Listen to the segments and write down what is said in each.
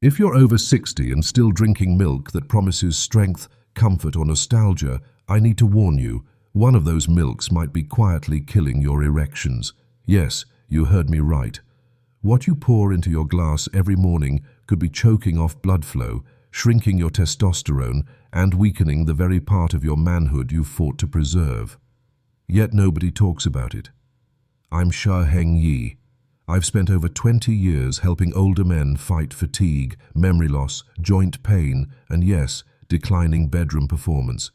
If you're over 60 and still drinking milk that promises strength, comfort, or nostalgia, I need to warn you, one of those milks might be quietly killing your erections. Yes, you heard me right. What you pour into your glass every morning could be choking off blood flow, shrinking your testosterone, and weakening the very part of your manhood you've fought to preserve. Yet nobody talks about it. I'm Shi Heng Yi. I've spent over 20 years helping older men fight fatigue, memory loss, joint pain, and yes, declining bedroom performance.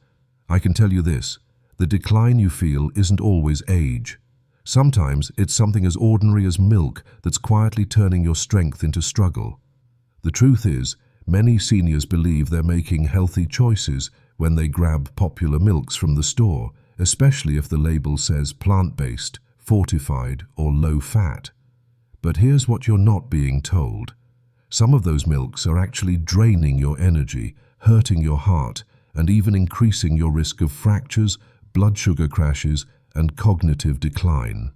I can tell you this, the decline you feel isn't always age. Sometimes it's something as ordinary as milk that's quietly turning your strength into struggle. The truth is, many seniors believe they're making healthy choices when they grab popular milks from the store, especially if the label says plant-based, fortified, or low-fat. But here's what you're not being told. Some of those milks are actually draining your energy, hurting your heart, and even increasing your risk of fractures, blood sugar crashes, and cognitive decline.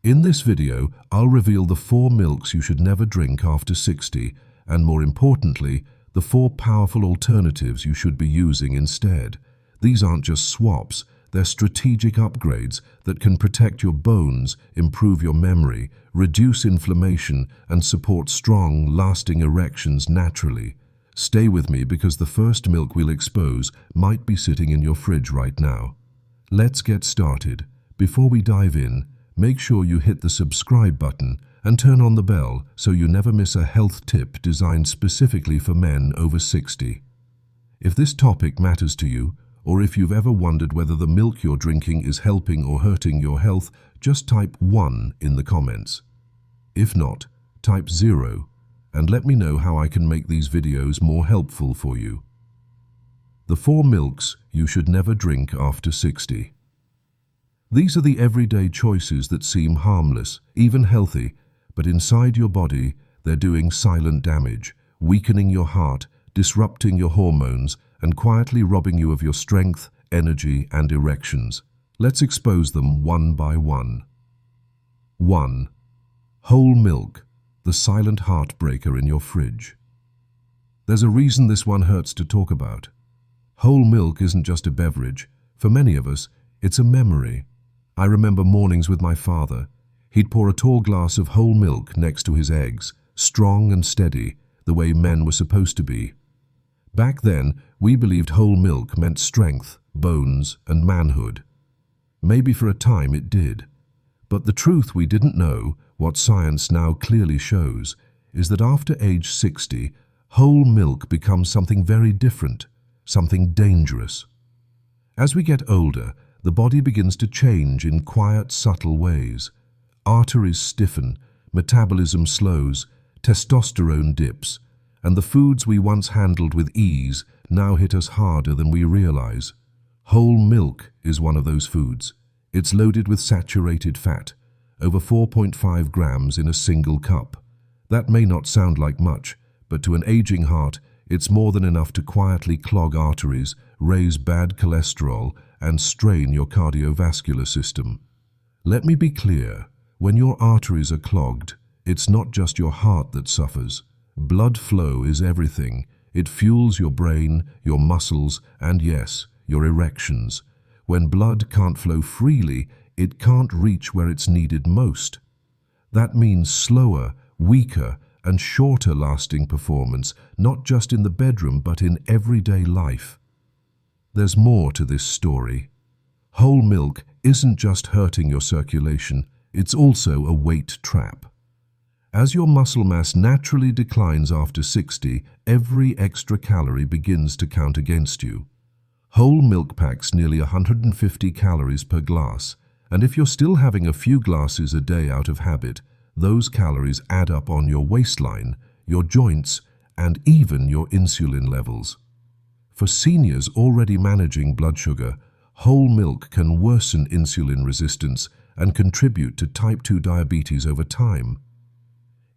In this video, I'll reveal the 4 milks you should never drink after 60, and more importantly, the 4 powerful alternatives you should be using instead. These aren't just swaps, they're strategic upgrades that can protect your bones, improve your memory, reduce inflammation, and support strong, lasting erections naturally. Stay with me because the first milk we'll expose might be sitting in your fridge right now. Let's get started. Before we dive in, make sure you hit the subscribe button and turn on the bell so you never miss a health tip designed specifically for men over 60. If this topic matters to you, or if you've ever wondered whether the milk you're drinking is helping or hurting your health, just type 1 in the comments. If not, type 0, and let me know how I can make these videos more helpful for you. The 4 milks you should never drink after 60. These are the everyday choices that seem harmless, even healthy, but inside your body, they're doing silent damage, weakening your heart, disrupting your hormones, and quietly robbing you of your strength, energy, and erections. Let's expose them one by one. 1. Whole milk, the silent heartbreaker in your fridge. There's a reason this one hurts to talk about. Whole milk isn't just a beverage. For many of us, it's a memory. I remember mornings with my father. He'd pour a tall glass of whole milk next to his eggs, strong and steady, the way men were supposed to be. Back then, we believed whole milk meant strength, bones, and manhood. Maybe for a time it did. But the truth we didn't know, what science now clearly shows, is that after age 60, whole milk becomes something very different, something dangerous. As we get older, the body begins to change in quiet, subtle ways. Arteries stiffen, metabolism slows, testosterone dips, and the foods we once handled with ease now hit us harder than we realize. Whole milk is one of those foods. It's loaded with saturated fat, over 4.5 grams in a single cup. That may not sound like much, but to an aging heart, it's more than enough to quietly clog arteries, raise bad cholesterol, and strain your cardiovascular system. Let me be clear, when your arteries are clogged, it's not just your heart that suffers. Blood flow is everything. It fuels your brain, your muscles, and yes, your erections. When blood can't flow freely, it can't reach where it's needed most. That means slower, weaker, and shorter lasting performance, not just in the bedroom but in everyday life. There's more to this story. Whole milk isn't just hurting your circulation, it's also a weight trap. As your muscle mass naturally declines after 60, every extra calorie begins to count against you. Whole milk packs nearly 150 calories per glass, and if you're still having a few glasses a day out of habit, those calories add up on your waistline, your joints, and even your insulin levels. For seniors already managing blood sugar, whole milk can worsen insulin resistance and contribute to type 2 diabetes over time.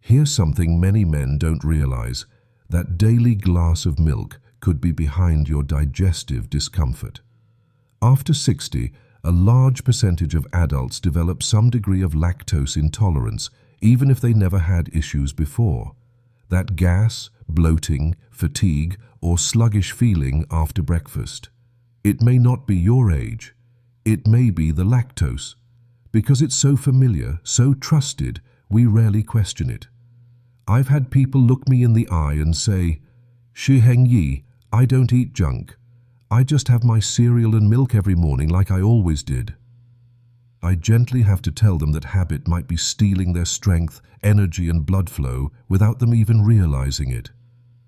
Here's something many men don't realize. That daily glass of milk could be behind your digestive discomfort. After 60, a large percentage of adults develop some degree of lactose intolerance, even if they never had issues before. That gas, bloating, fatigue, or sluggish feeling after breakfast. It may not be your age. It may be the lactose. Because it's so familiar, so trusted, we rarely question it. I've had people look me in the eye and say, "Shi Heng Yi, I don't eat junk. I just have my cereal and milk every morning like I always did." I gently have to tell them that habit might be stealing their strength, energy and blood flow without them even realizing it.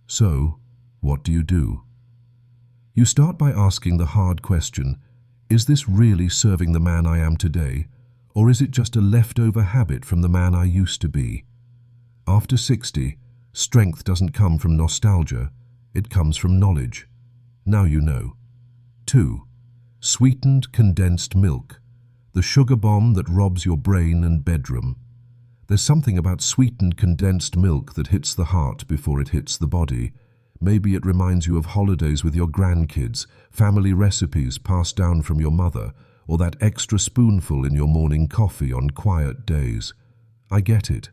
So, what do? You start by asking the hard question, is this really serving the man I am today, or is it just a leftover habit from the man I used to be? After 60, strength doesn't come from nostalgia, it comes from knowledge. Now you know. 2. Sweetened condensed milk. The sugar bomb that robs your brain and bedroom. There's something about sweetened condensed milk that hits the heart before it hits the body. Maybe it reminds you of holidays with your grandkids, family recipes passed down from your mother, or that extra spoonful in your morning coffee on quiet days. I get it.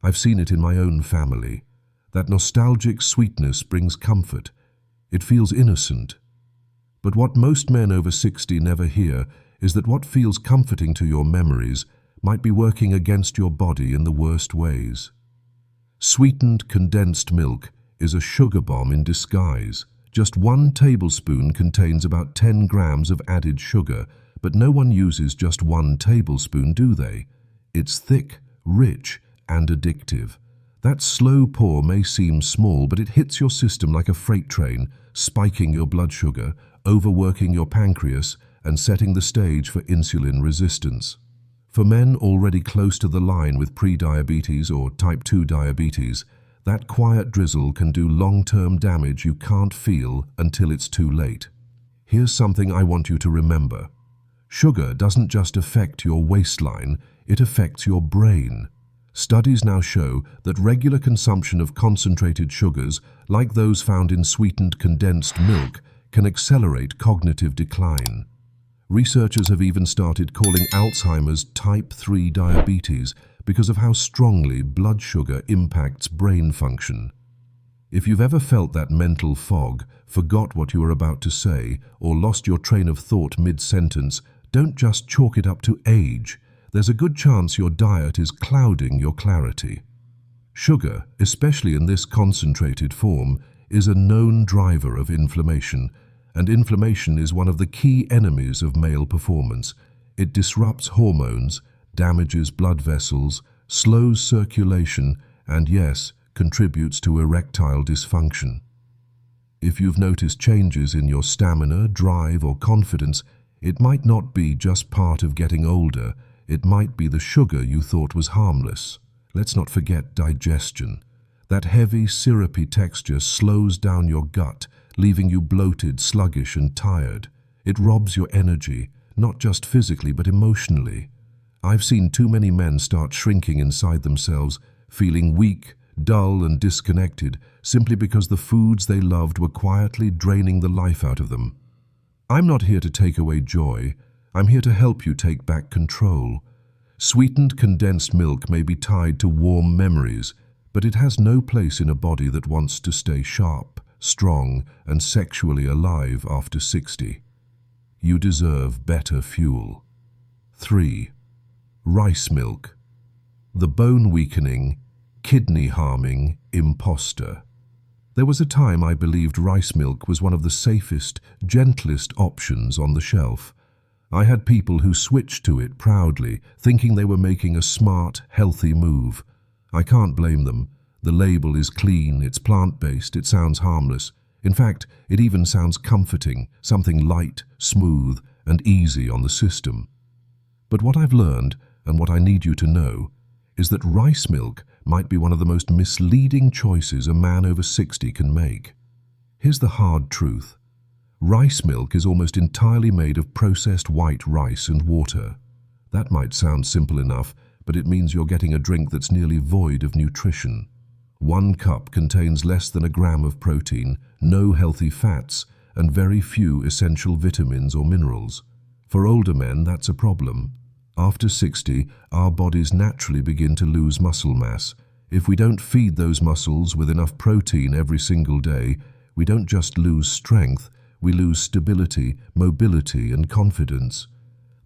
I've seen it in my own family. That nostalgic sweetness brings comfort. It feels innocent. But what most men over 60 never hear is that what feels comforting to your memories might be working against your body in the worst ways. Sweetened condensed milk is a sugar bomb in disguise. Just 1 tablespoon contains about 10 grams of added sugar, but no one uses just 1 tablespoon, do they? It's thick, rich, and addictive. That slow pour may seem small, but it hits your system like a freight train, spiking your blood sugar, overworking your pancreas, and setting the stage for insulin resistance. For men already close to the line with pre-diabetes or type 2 diabetes, that quiet drizzle can do long-term damage you can't feel until it's too late. Here's something I want you to remember. Sugar doesn't just affect your waistline, it affects your brain. Studies now show that regular consumption of concentrated sugars, like those found in sweetened condensed milk, can accelerate cognitive decline. Researchers have even started calling Alzheimer's type 3 diabetes because of how strongly blood sugar impacts brain function. If you've ever felt that mental fog, forgot what you were about to say, or lost your train of thought mid-sentence, don't just chalk it up to age. There's a good chance your diet is clouding your clarity. Sugar, especially in this concentrated form, is a known driver of inflammation, and inflammation is one of the key enemies of male performance. It disrupts hormones, damages blood vessels, slows circulation, and yes, contributes to erectile dysfunction. If you've noticed changes in your stamina, drive, or confidence, it might not be just part of getting older, it might be the sugar you thought was harmless. Let's not forget digestion. That heavy, syrupy texture slows down your gut, leaving you bloated, sluggish, and tired. It robs your energy, not just physically but emotionally. I've seen too many men start shrinking inside themselves, feeling weak, dull, and disconnected, simply because the foods they loved were quietly draining the life out of them. I'm not here to take away joy. I'm here to help you take back control. Sweetened condensed milk may be tied to warm memories, but it has no place in a body that wants to stay sharp, strong, and sexually alive after 60. You deserve better fuel. 3. Rice milk. The bone-weakening, kidney-harming imposter. There was a time I believed rice milk was one of the safest, gentlest options on the shelf. I had people who switched to it proudly, thinking they were making a smart, healthy move. I can't blame them. The label is clean, it's plant-based, it sounds harmless. In fact, it even sounds comforting, something light, smooth, and easy on the system. But what I've learned, and what I need you to know, is that rice milk might be one of the most misleading choices a man over 60 can make. Here's the hard truth. Rice milk is almost entirely made of processed white rice and water. That might sound simple enough, but it means you're getting a drink that's nearly void of nutrition. 1 cup contains less than a gram of protein, no healthy fats, and very few essential vitamins or minerals. For older men, that's a problem. After 60, our bodies naturally begin to lose muscle mass. If we don't feed those muscles with enough protein every single day, we don't just lose strength, we lose stability, mobility, and confidence.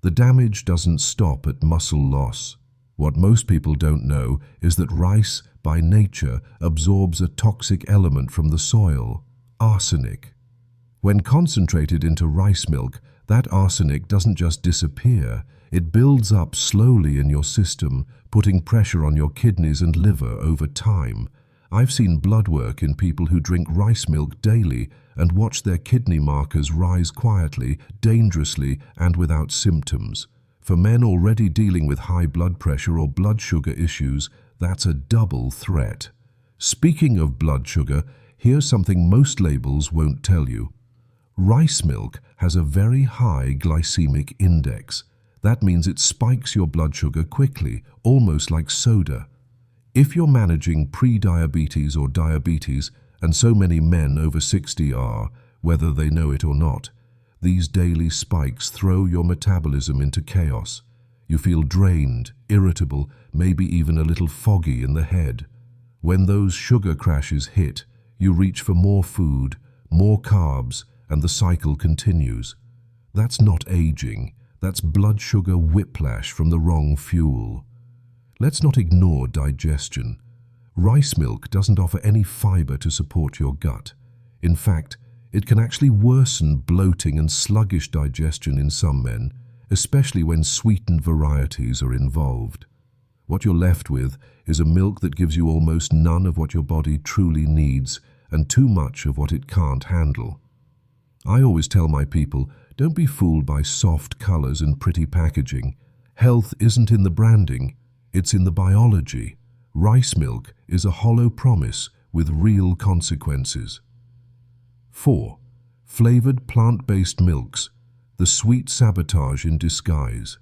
The damage doesn't stop at muscle loss. What most people don't know is that rice, by nature, absorbs a toxic element from the soil, arsenic. When concentrated into rice milk, that arsenic doesn't just disappear, it builds up slowly in your system, putting pressure on your kidneys and liver over time. I've seen blood work in people who drink rice milk daily and watch their kidney markers rise quietly, dangerously, and without symptoms. For men already dealing with high blood pressure or blood sugar issues, that's a double threat. Speaking of blood sugar, here's something most labels won't tell you. Rice milk has a very high glycemic index. That means it spikes your blood sugar quickly, almost like soda. If you're managing pre-diabetes or diabetes, and so many men over 60 are, whether they know it or not, these daily spikes throw your metabolism into chaos. You feel drained, irritable, maybe even a little foggy in the head. When those sugar crashes hit, you reach for more food, more carbs, and the cycle continues. That's not aging, that's blood sugar whiplash from the wrong fuel. Let's not ignore digestion. Rice milk doesn't offer any fiber to support your gut. In fact, it can actually worsen bloating and sluggish digestion in some men, especially when sweetened varieties are involved. What you're left with is a milk that gives you almost none of what your body truly needs and too much of what it can't handle. I always tell my people, don't be fooled by soft colors and pretty packaging. Health isn't in the branding, it's in the biology. Rice milk is a hollow promise with real consequences. 4. Flavored plant-based milks, the sweet sabotage in disguise.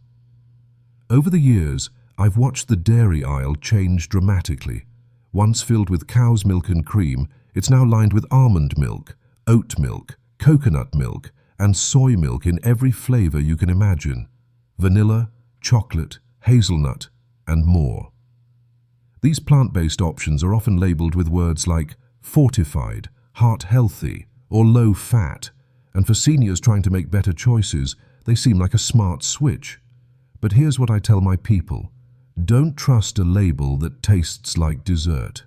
Over the years, I've watched the dairy aisle change dramatically. Once filled with cow's milk and cream, it's now lined with almond milk, oat milk, coconut milk, and soy milk in every flavor you can imagine. Vanilla, chocolate, hazelnut, and more. These plant-based options are often labeled with words like fortified, heart-healthy, or low-fat, and for seniors trying to make better choices, they seem like a smart switch. But here's what I tell my people. Don't trust a label that tastes like dessert.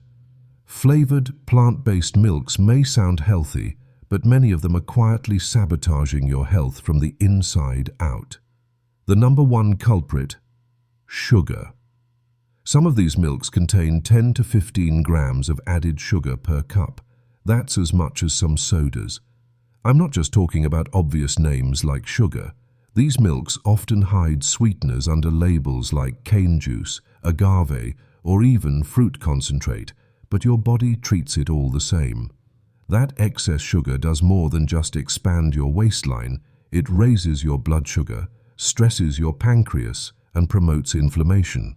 Flavored, plant-based milks may sound healthy, but many of them are quietly sabotaging your health from the inside out. The number one culprit: sugar. Some of these milks contain 10 to 15 grams of added sugar per cup. That's as much as some sodas. I'm not just talking about obvious names like sugar. These milks often hide sweeteners under labels like cane juice, agave, or even fruit concentrate, but your body treats it all the same. That excess sugar does more than just expand your waistline. It raises your blood sugar, stresses your pancreas, and promotes inflammation.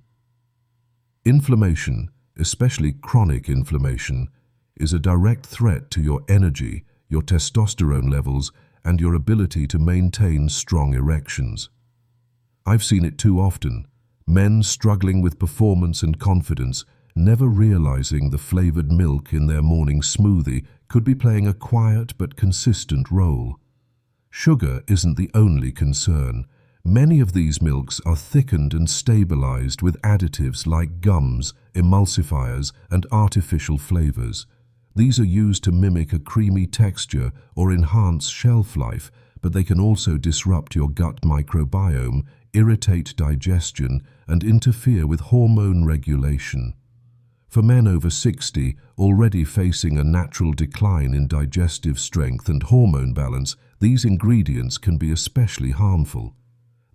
Inflammation, especially chronic inflammation, is a direct threat to your energy, your testosterone levels, and your ability to maintain strong erections. I've seen it too often. Men struggling with performance and confidence, never realizing the flavored milk in their morning smoothie could be playing a quiet but consistent role. Sugar isn't the only concern. Many of these milks are thickened and stabilized with additives like gums, emulsifiers, and artificial flavors. These are used to mimic a creamy texture or enhance shelf life, but they can also disrupt your gut microbiome, irritate digestion, and interfere with hormone regulation. For men over 60, already facing a natural decline in digestive strength and hormone balance, these ingredients can be especially harmful.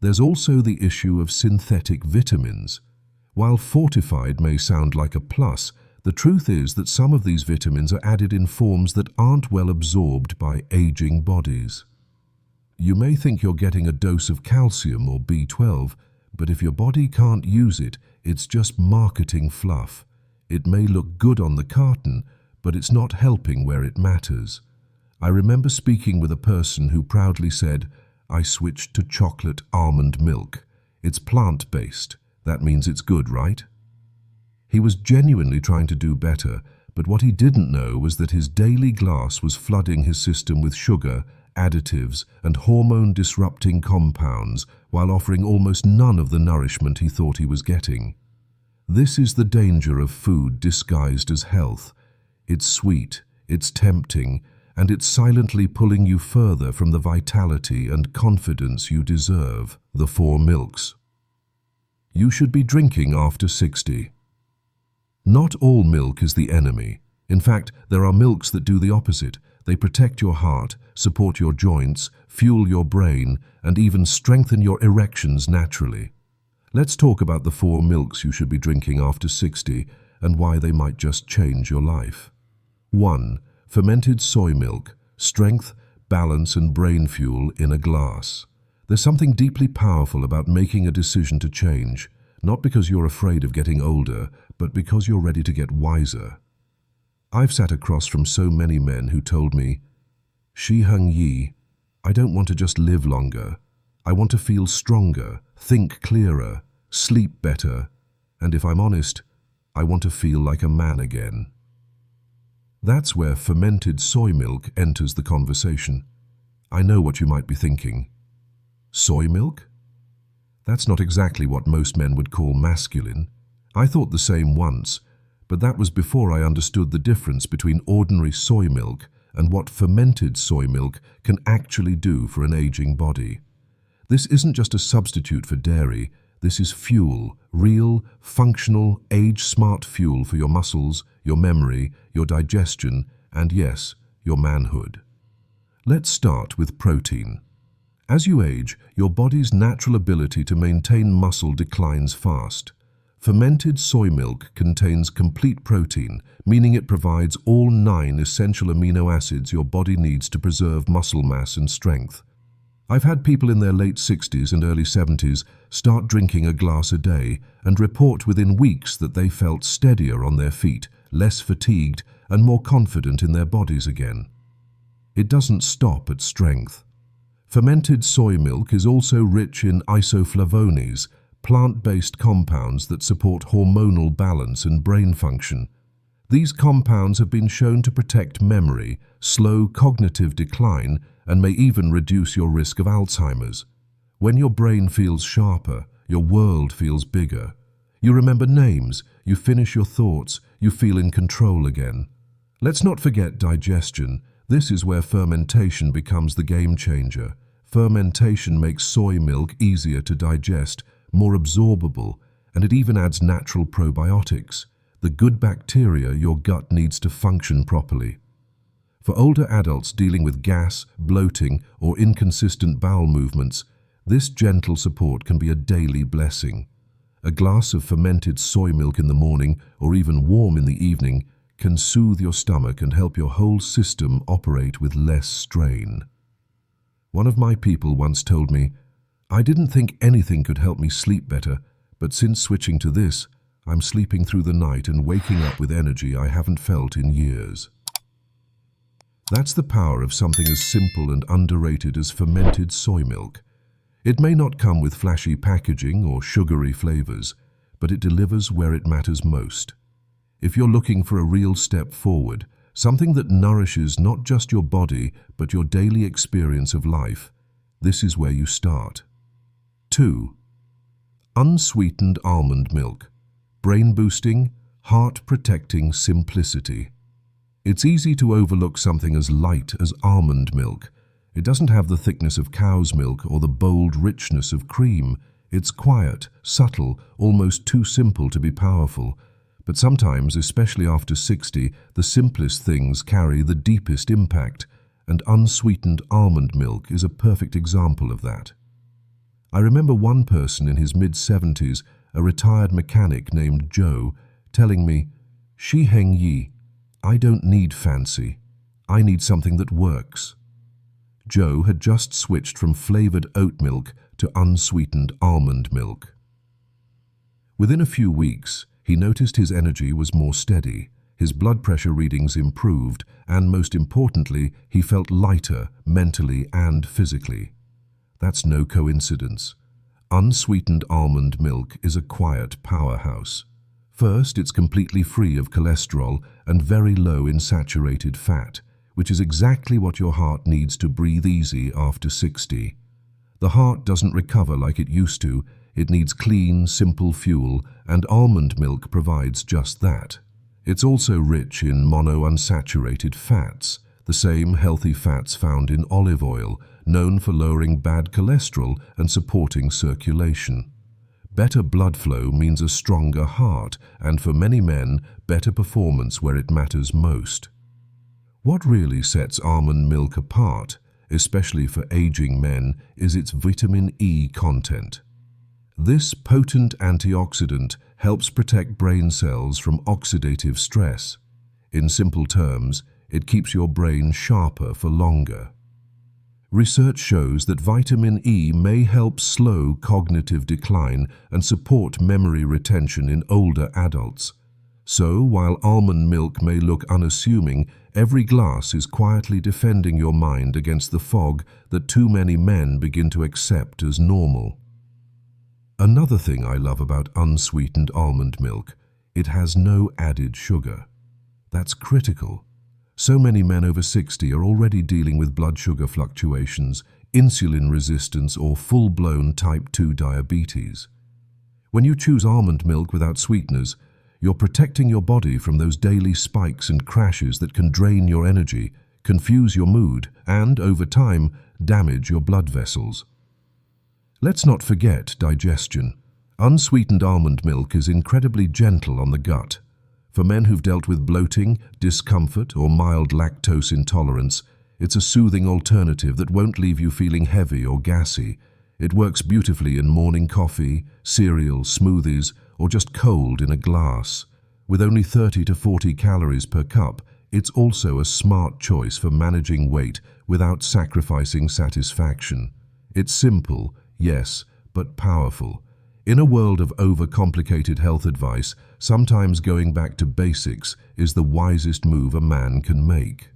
There's also the issue of synthetic vitamins. While fortified may sound like a plus, the truth is that some of these vitamins are added in forms that aren't well absorbed by aging bodies. You may think you're getting a dose of calcium or B12, but if your body can't use it, it's just marketing fluff. It may look good on the carton, but it's not helping where it matters. I remember speaking with a person who proudly said, "I switched to chocolate almond milk. It's plant-based. That means it's good, right?" He was genuinely trying to do better, but what he didn't know was that his daily glass was flooding his system with sugar, additives, and hormone-disrupting compounds while offering almost none of the nourishment he thought he was getting. This is the danger of food disguised as health. It's sweet, it's tempting, and it's silently pulling you further from the vitality and confidence you deserve. The 4 milks you should be drinking after 60. Not all milk is the enemy. In fact, there are milks that do the opposite. They protect your heart, support your joints, fuel your brain, and even strengthen your erections naturally. Let's talk about the 4 milks you should be drinking after 60 and why they might just change your life. 1. Fermented soy milk. Strength, balance, and brain fuel in a glass. There's something deeply powerful about making a decision to change, not because you're afraid of getting older, but because you're ready to get wiser. I've sat across from so many men who told me, "Shi Heng Yi, I don't want to just live longer. I want to feel stronger, think clearer, sleep better, and if I'm honest, I want to feel like a man again." That's where fermented soy milk enters the conversation. I know what you might be thinking. Soy milk? That's not exactly what most men would call masculine. I thought the same once, but that was before I understood the difference between ordinary soy milk and what fermented soy milk can actually do for an aging body. This isn't just a substitute for dairy. This is fuel, real, functional, age-smart fuel for your muscles, your memory, your digestion, and yes, your manhood. Let's start with protein. As you age, your body's natural ability to maintain muscle declines fast. Fermented soy milk contains complete protein, meaning it provides all 9 essential amino acids your body needs to preserve muscle mass and strength. I've had people in their late 60s and early 70s start drinking a glass a day and report within weeks that they felt steadier on their feet, less fatigued, and more confident in their bodies again. It doesn't stop at strength. Fermented soy milk is also rich in isoflavones, plant-based compounds that support hormonal balance and brain function. These compounds have been shown to protect memory, slow cognitive decline, and may even reduce your risk of Alzheimer's. When your brain feels sharper, your world feels bigger. You remember names, you finish your thoughts, you feel in control again. Let's not forget digestion. This is where fermentation becomes the game changer. Fermentation makes soy milk easier to digest, more absorbable, and it even adds natural probiotics, the good bacteria your gut needs to function properly. For older adults dealing with gas, bloating, or inconsistent bowel movements, this gentle support can be a daily blessing. A glass of fermented soy milk in the morning, or even warm in the evening, can soothe your stomach and help your whole system operate with less strain. One of my people once told me, "I didn't think anything could help me sleep better, but since switching to this, I'm sleeping through the night and waking up with energy I haven't felt in years." That's the power of something as simple and underrated as fermented soy milk. It may not come with flashy packaging or sugary flavors, but it delivers where it matters most. If you're looking for a real step forward, something that nourishes not just your body, but your daily experience of life, this is where you start. 2. Unsweetened almond milk. Brain-boosting, heart-protecting simplicity. It's easy to overlook something as light as almond milk. It doesn't have the thickness of cow's milk or the bold richness of cream. It's quiet, subtle, almost too simple to be powerful. But sometimes, especially after 60, the simplest things carry the deepest impact, and unsweetened almond milk is a perfect example of that. I remember one person in his mid-70s, a retired mechanic named Joe, telling me, "Shi Heng Yi, I don't need fancy. I need something that works." Joe had just switched from flavored oat milk to unsweetened almond milk. Within a few weeks, he noticed his energy was more steady, his blood pressure readings improved, and most importantly, he felt lighter mentally and physically. That's no coincidence. Unsweetened almond milk is a quiet powerhouse. First, it's completely free of cholesterol and very low in saturated fat, which is exactly what your heart needs to breathe easy after 60. The heart doesn't recover like it used to. It needs clean, simple fuel, and almond milk provides just that. It's also rich in monounsaturated fats, the same healthy fats found in olive oil, known for lowering bad cholesterol and supporting circulation. Better blood flow means a stronger heart, and for many men, better performance where it matters most. What really sets almond milk apart, especially for aging men, is its vitamin E content. This potent antioxidant helps protect brain cells from oxidative stress. In simple terms, it keeps your brain sharper for longer. Research shows that vitamin E may help slow cognitive decline and support memory retention in older adults. So, while almond milk may look unassuming, every glass is quietly defending your mind against the fog that too many men begin to accept as normal. Another thing I love about unsweetened almond milk, it has no added sugar. That's critical. So many men over 60 are already dealing with blood sugar fluctuations, insulin resistance, or full-blown type 2 diabetes. When you choose almond milk without sweeteners, you're protecting your body from those daily spikes and crashes that can drain your energy, confuse your mood, and, over time, damage your blood vessels. Let's not forget digestion. Unsweetened almond milk is incredibly gentle on the gut. For men who've dealt with bloating, discomfort, or mild lactose intolerance, it's a soothing alternative that won't leave you feeling heavy or gassy. It works beautifully in morning coffee, cereal, smoothies, or just cold in a glass. With only 30 to 40 calories per cup, it's also a smart choice for managing weight without sacrificing satisfaction. It's simple, yes, but powerful. In a world of overcomplicated health advice, sometimes going back to basics is the wisest move a man can make.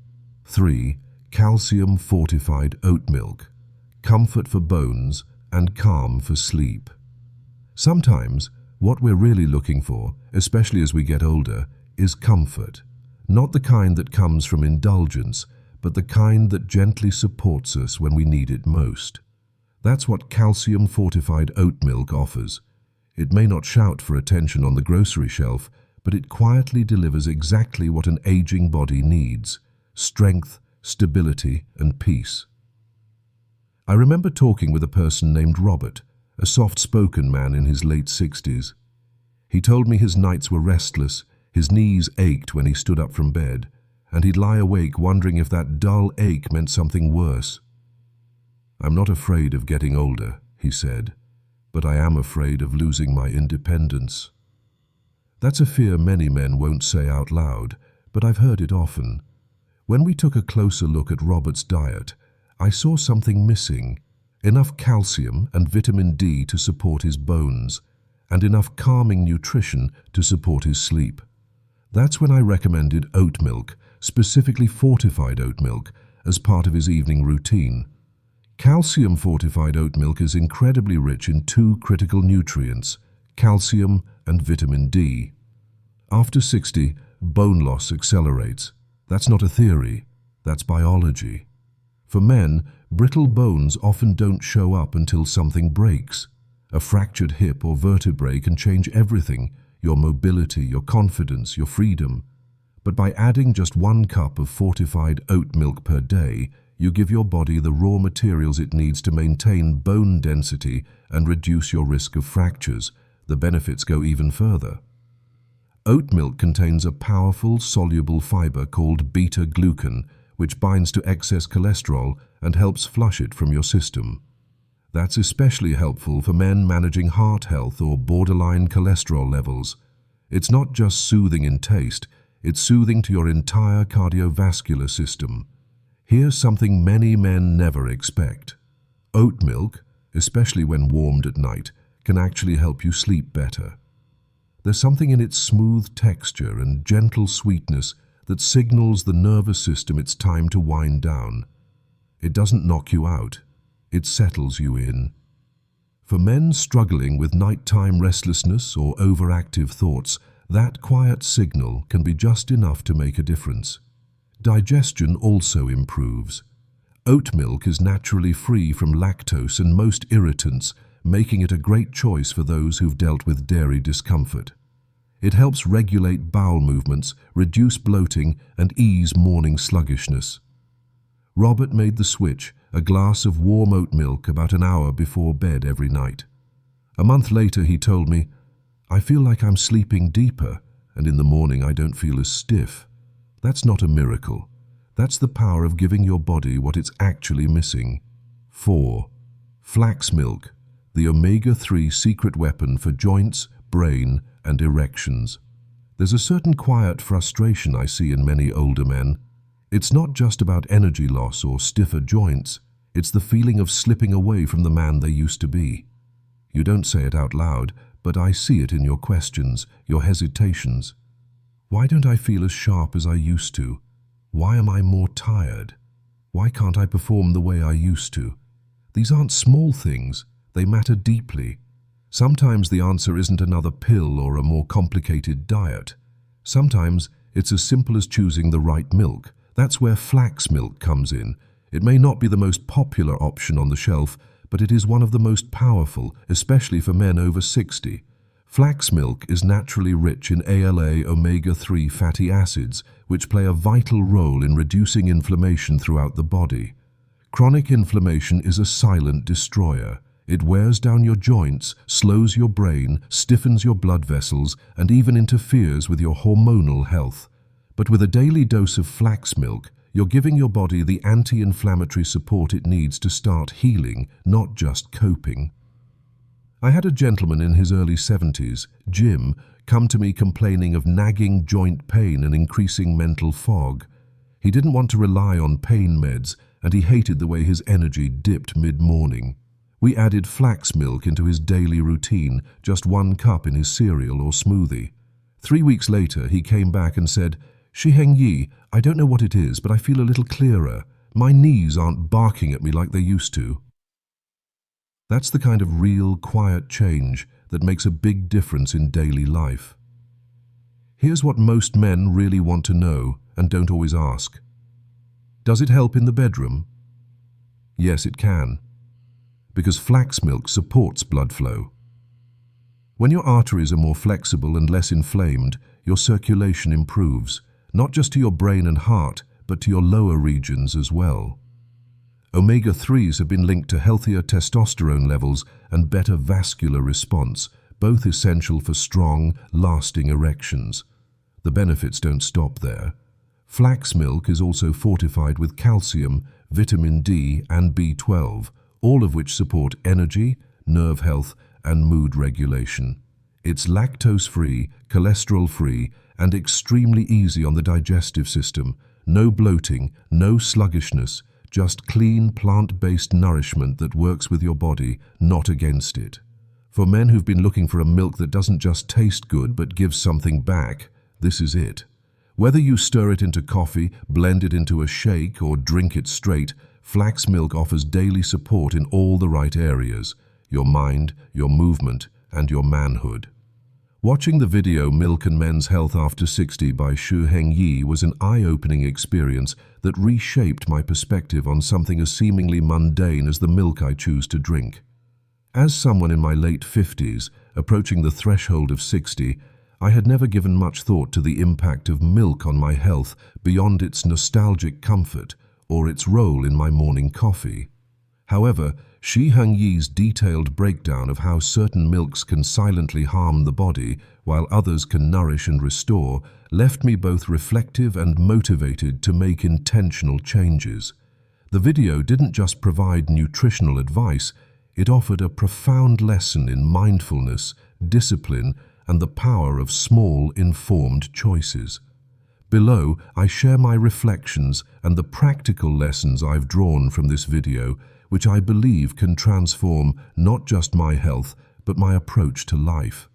3. Calcium-fortified oat milk. Comfort for bones and calm for sleep. Sometimes, what we're really looking for, especially as we get older, is comfort. Not the kind that comes from indulgence, but the kind that gently supports us when we need it most. That's what calcium-fortified oat milk offers. It may not shout for attention on the grocery shelf, but it quietly delivers exactly what an aging body needs: strength, stability, and peace. I remember talking with a person named Robert, a soft-spoken man in his late 60s. He told me his nights were restless, his knees ached when he stood up from bed, and he'd lie awake wondering if that dull ache meant something worse. "I'm not afraid of getting older," he said, "but I am afraid of losing my independence." That's a fear many men won't say out loud, but I've heard it often. When we took a closer look at Robert's diet, I saw something missing: enough calcium and vitamin D to support his bones, and enough calming nutrition to support his sleep. That's when I recommended oat milk, specifically fortified oat milk, as part of his evening routine. Calcium-fortified oat milk is incredibly rich in two critical nutrients, calcium and vitamin D. After 60, bone loss accelerates. That's not a theory, that's biology. For men, brittle bones often don't show up until something breaks. A fractured hip or vertebrae can change everything: your mobility, your confidence, your freedom. But by adding just 1 cup of fortified oat milk per day, you give your body the raw materials it needs to maintain bone density and reduce your risk of fractures. The benefits go even further. Oat milk contains a powerful soluble fiber called beta-glucan, which binds to excess cholesterol and helps flush it from your system. That's especially helpful for men managing heart health or borderline cholesterol levels. It's not just soothing in taste, it's soothing to your entire cardiovascular system. Here's something many men never expect. Oat milk, especially when warmed at night, can actually help you sleep better. There's something in its smooth texture and gentle sweetness that signals the nervous system it's time to wind down. It doesn't knock you out, it settles you in. For men struggling with nighttime restlessness or overactive thoughts, That quiet signal can be just enough to make a difference. Digestion also improves. Oat milk is naturally free from lactose and most irritants, making it a great choice for those who've dealt with dairy discomfort. It helps regulate bowel movements, reduce bloating, and ease morning sluggishness. Robert made the switch, a glass of warm oat milk about an hour before bed every night. A month later he told me, "I feel like I'm sleeping deeper, and in the morning I don't feel as stiff." That's not a miracle. That's the power of giving your body what it's actually missing. 4. Flax milk, the omega-3 secret weapon for joints, brain, and erections. There's a certain quiet frustration I see in many older men. It's not just about energy loss or stiffer joints. It's the feeling of slipping away from the man they used to be. You don't say it out loud, but I see it in your questions, your hesitations. Why don't I feel as sharp as I used to? Why am I more tired? Why can't I perform the way I used to? These aren't small things. They matter deeply. Sometimes the answer isn't another pill or a more complicated diet. Sometimes it's as simple as choosing the right milk. That's where flax milk comes in. It may not be the most popular option on the shelf, but it is one of the most powerful, especially for men over 60. Flax milk is naturally rich in ALA omega-3 fatty acids, which play a vital role in reducing inflammation throughout the body. Chronic inflammation is a silent destroyer. It wears down your joints, slows your brain, stiffens your blood vessels, and even interferes with your hormonal health. But with a daily dose of flax milk, you're giving your body the anti-inflammatory support it needs to start healing, not just coping. I had a gentleman in his early 70s, Jim, come to me complaining of nagging joint pain and increasing mental fog. He didn't want to rely on pain meds, and he hated the way his energy dipped mid-morning. We added flax milk into his daily routine, just 1 cup in his cereal or smoothie. 3 weeks later, he came back and said, "Shi Heng Yi, I don't know what it is, but I feel a little clearer. My knees aren't barking at me like they used to." That's the kind of real, quiet change that makes a big difference in daily life. Here's what most men really want to know and don't always ask. Does it help in the bedroom? Yes, it can, because flax milk supports blood flow. When your arteries are more flexible and less inflamed, your circulation improves, not just to your brain and heart, but to your lower regions as well. Omega-3s have been linked to healthier testosterone levels and better vascular response, both essential for strong, lasting erections. The benefits don't stop there. Flax milk is also fortified with calcium, vitamin D, and B12, all of which support energy, nerve health, and mood regulation. It's lactose-free, cholesterol-free, and extremely easy on the digestive system. No bloating, no sluggishness, just clean plant-based nourishment that works with your body, not against it. For men who've been looking for a milk that doesn't just taste good but gives something back, this is it. Whether you stir it into coffee, blend it into a shake, or drink it straight, flax milk offers daily support in all the right areas: your mind, your movement, and your manhood. Watching the video Milk and Men's Health After 60 by Shi Heng Yi was an eye-opening experience that reshaped my perspective on something as seemingly mundane as the milk I choose to drink. As someone in my late 50s, approaching the threshold of 60, I had never given much thought to the impact of milk on my health beyond its nostalgic comfort or its role in my morning coffee. However, Shi Heng Yi's detailed breakdown of how certain milks can silently harm the body while others can nourish and restore left me both reflective and motivated to make intentional changes. The video didn't just provide nutritional advice, it offered a profound lesson in mindfulness, discipline, and the power of small, informed choices. Below, I share my reflections and the practical lessons I've drawn from this video, which I believe can transform not just my health, but my approach to life.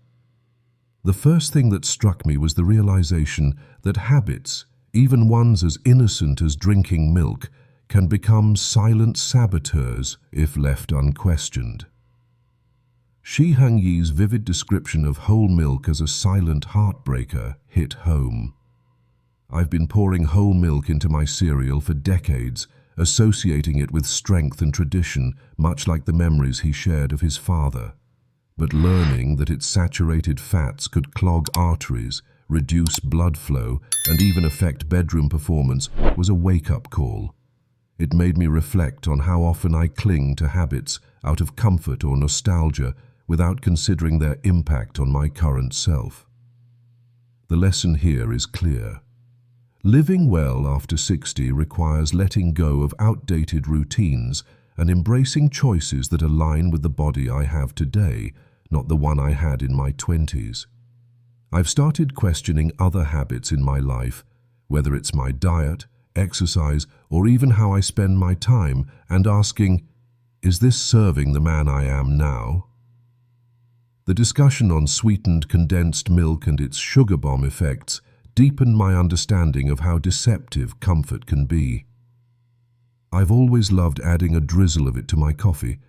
The first thing that struck me was the realization that habits, even ones as innocent as drinking milk, can become silent saboteurs if left unquestioned. Shi Heng Yi's vivid description of whole milk as a silent heartbreaker hit home. I've been pouring whole milk into my cereal for decades, associating it with strength and tradition, much like the memories he shared of his father. But learning that its saturated fats could clog arteries, reduce blood flow, and even affect bedroom performance was a wake-up call. It made me reflect on how often I cling to habits out of comfort or nostalgia without considering their impact on my current self. The lesson here is clear. Living well after 60 requires letting go of outdated routines and embracing choices that align with the body I have today, not the one I had in my 20s. I've started questioning other habits in my life, whether it's my diet, exercise, or even how I spend my time, and asking, is this serving the man I am now? The discussion on sweetened condensed milk and its sugar bomb effects deepened my understanding of how deceptive comfort can be. I've always loved adding a drizzle of it to my coffee,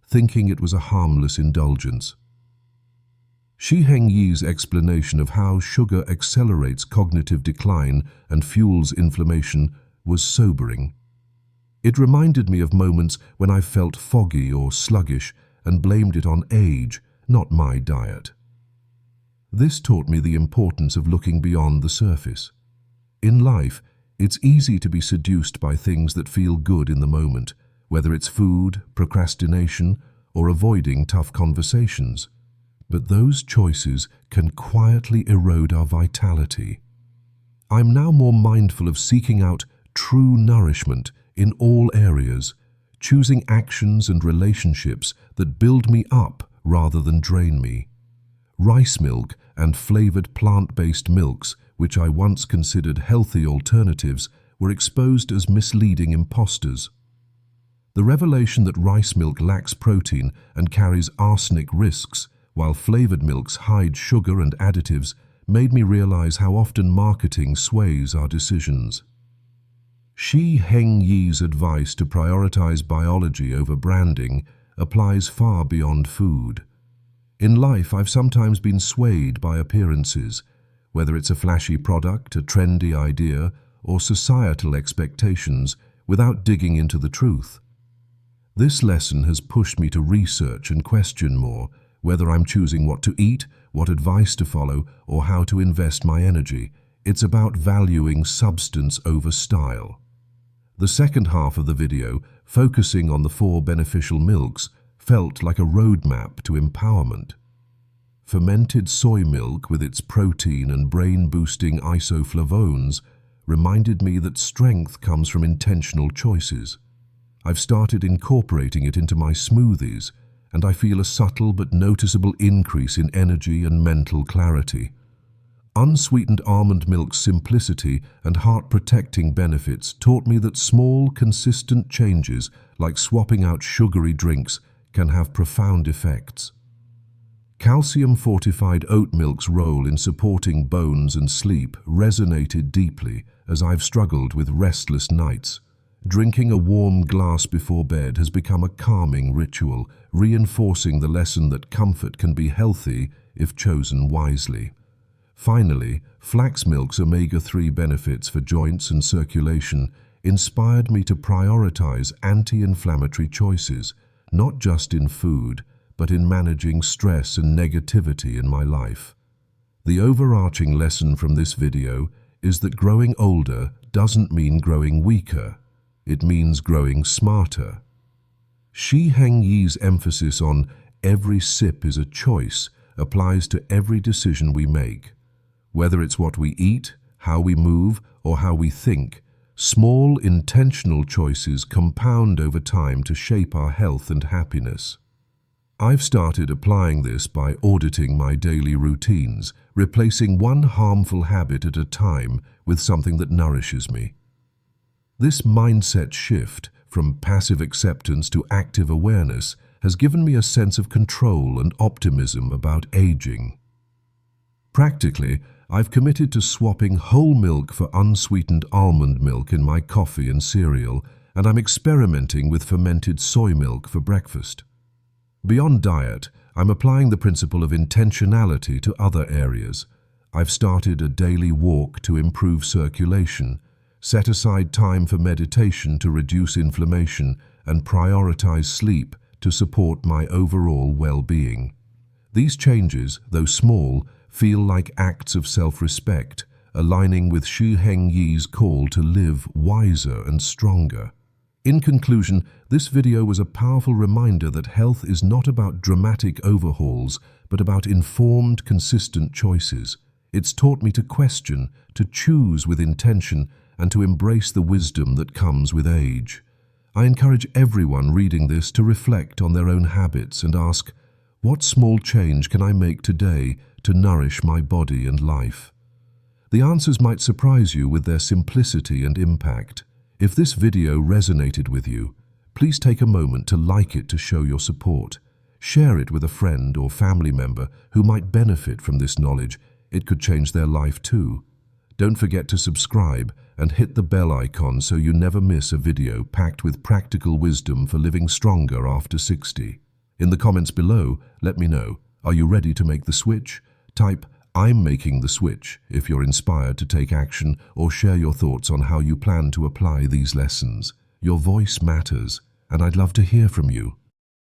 thinking it was a harmless indulgence. Shi Heng Yi's explanation of how sugar accelerates cognitive decline and fuels inflammation was sobering. It reminded me of moments when I felt foggy or sluggish and blamed it on age, not my diet. This taught me the importance of looking beyond the surface. In life, it's easy to be seduced by things that feel good in the moment, whether it's food, procrastination, or avoiding tough conversations. But those choices can quietly erode our vitality. I'm now more mindful of seeking out true nourishment in all areas, choosing actions and relationships that build me up rather than drain me. Rice milk and flavored plant-based milks, which I once considered healthy alternatives, were exposed as misleading imposters. The revelation that rice milk lacks protein and carries arsenic risks, while flavored milks hide sugar and additives, made me realize how often marketing sways our decisions. Shi Heng Yi's advice to prioritize biology over branding applies far beyond food. In life, I've sometimes been swayed by appearances, whether it's a flashy product, a trendy idea, or societal expectations, without digging into the truth. This lesson has pushed me to research and question more, whether I'm choosing what to eat, what advice to follow, or how to invest my energy. It's about valuing substance over style. The second half of the video, focusing on the 4 beneficial milks, felt like a roadmap to empowerment. Fermented soy milk with its protein and brain-boosting isoflavones reminded me that strength comes from intentional choices. I've started incorporating it into my smoothies, and I feel a subtle but noticeable increase in energy and mental clarity. Unsweetened almond milk's simplicity and heart-protecting benefits taught me that small, consistent changes, like swapping out sugary drinks, can have profound effects. Calcium-fortified oat milk's role in supporting bones and sleep resonated deeply as I've struggled with restless nights. Drinking a warm glass before bed has become a calming ritual, reinforcing the lesson that comfort can be healthy if chosen wisely. Finally, flax milk's omega-3 benefits for joints and circulation inspired me to prioritize anti-inflammatory choices, not just in food, but in managing stress and negativity in my life. The overarching lesson from this video is that growing older doesn't mean growing weaker. It means growing smarter. Shi Heng Yi's emphasis on every sip is a choice applies to every decision we make. Whether it's what we eat, how we move, or how we think, small intentional choices compound over time to shape our health and happiness. I've started applying this by auditing my daily routines, replacing one harmful habit at a time with something that nourishes me. This mindset shift from passive acceptance to active awareness has given me a sense of control and optimism about aging. Practically, I've committed to swapping whole milk for unsweetened almond milk in my coffee and cereal, and I'm experimenting with fermented soy milk for breakfast. Beyond diet, I'm applying the principle of intentionality to other areas. I've started a daily walk to improve circulation, set aside time for meditation to reduce inflammation, and prioritize sleep to support my overall well-being. These changes, though small, feel like acts of self-respect, aligning with Shi Heng Yi's call to live wiser and stronger. In conclusion, this video was a powerful reminder that health is not about dramatic overhauls, but about informed, consistent choices. It's taught me to question, to choose with intention, and to embrace the wisdom that comes with age. I encourage everyone reading this to reflect on their own habits and ask, what small change can I make today to nourish my body and life? The answers might surprise you with their simplicity and impact. If this video resonated with you, please take a moment to like it to show your support. Share it with a friend or family member who might benefit from this knowledge. It could change their life too. Don't forget to subscribe and hit the bell icon so you never miss a video packed with practical wisdom for living stronger after 60. In the comments below, let me know, are you ready to make the switch? Type, "I'm making the switch" if you're inspired to take action, or share your thoughts on how you plan to apply these lessons. Your voice matters, and I'd love to hear from you.